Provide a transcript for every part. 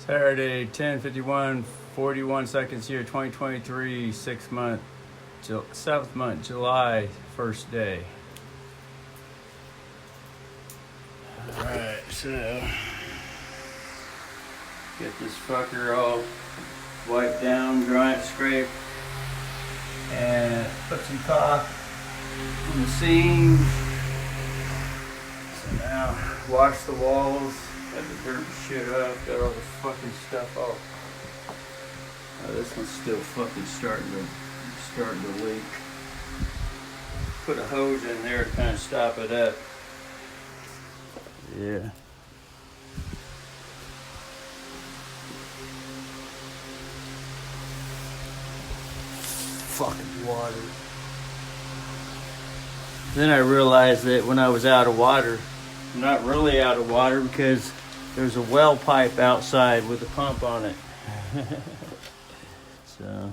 Saturday, 10:51, 41 seconds here, 2023, 7th month, July, first day. Alright, so get this fucker all wiped down, dry and scrape, and put some caulk on the seams. So now wash the walls. Got the dirt and shit up, got all the fucking stuff off. This one's still fucking starting to leak. Put a hose in there to kind of stop it up. Yeah. Fucking water. Then I realized that when I was out of water, I'm not really out of water because there's a well pipe outside with a pump on it. So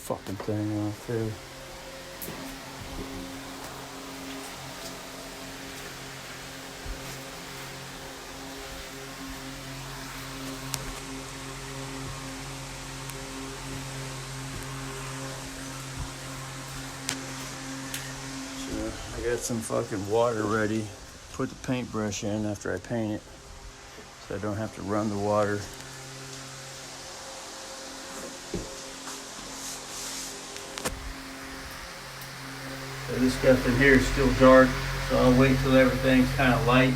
fucking thing off there. I got some fucking water ready. Put the paintbrush in after I paint it, so I don't have to run the water. So this stuff in here is still dark, so I'll wait till everything's kind of light.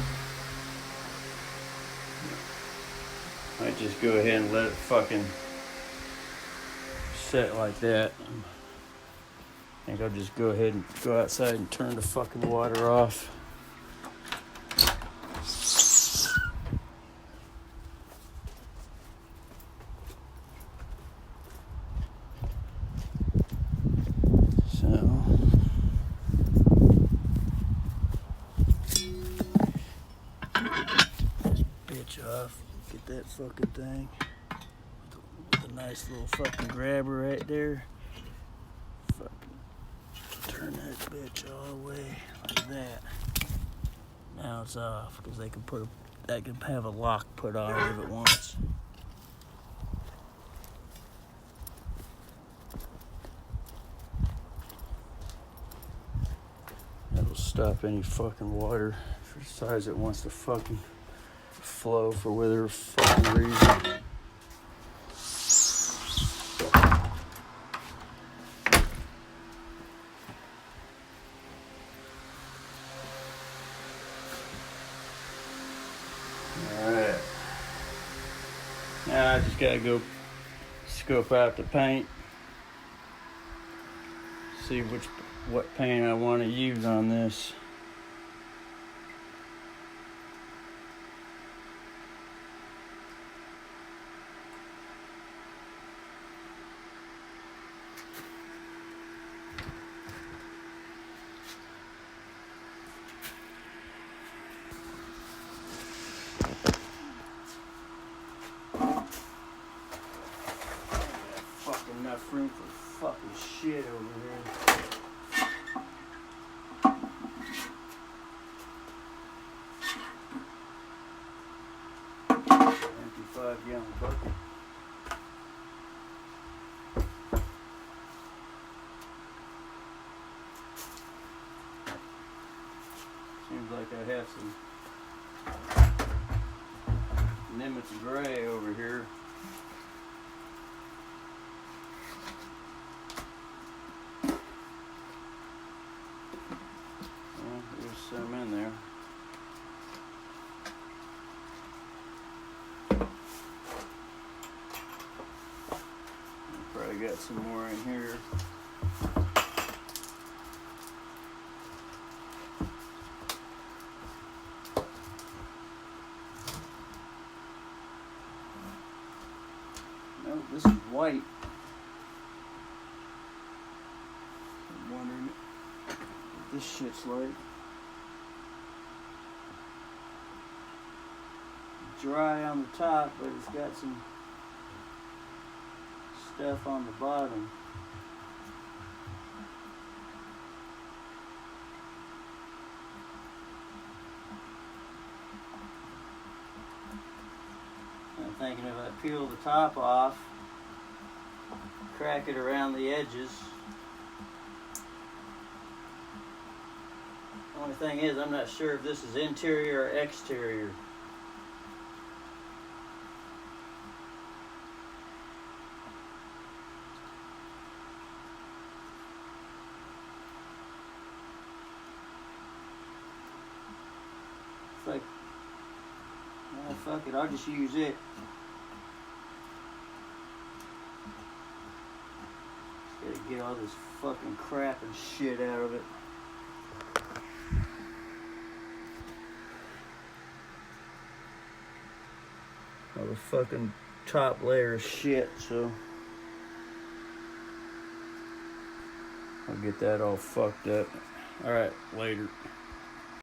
Might just go ahead and let it fucking set like that. I think I'll just go ahead and go outside and turn the fucking water off. So, this bitch off. Get that fucking thing with a nice little fucking grabber right there. Turn that bitch all the way like that. Now it's off because they can have a lock put on it if it wants. That'll stop any fucking water for the size it wants to fucking flow for whatever fucking reason. Alright. Now I just gotta go scope out the paint. See what paint I want to use on this. Enough room for fucking shit over here. Empty 5-gallon bucket. Seems like I have some Nimitz Gray over here. Some in there. Probably got some more in here. No, this is white. I'm wondering what this shit's like. Dry on the top, but it's got some stuff on the bottom. thinking if I peel the top off, crack it around the edges. Only thing is, I'm not sure if this is interior or exterior. It's like, oh, fuck it, I'll just use it. Just gotta get all this fucking crap and shit out of it. All the fucking top layer of shit, so I'll get that all fucked up. Alright, later.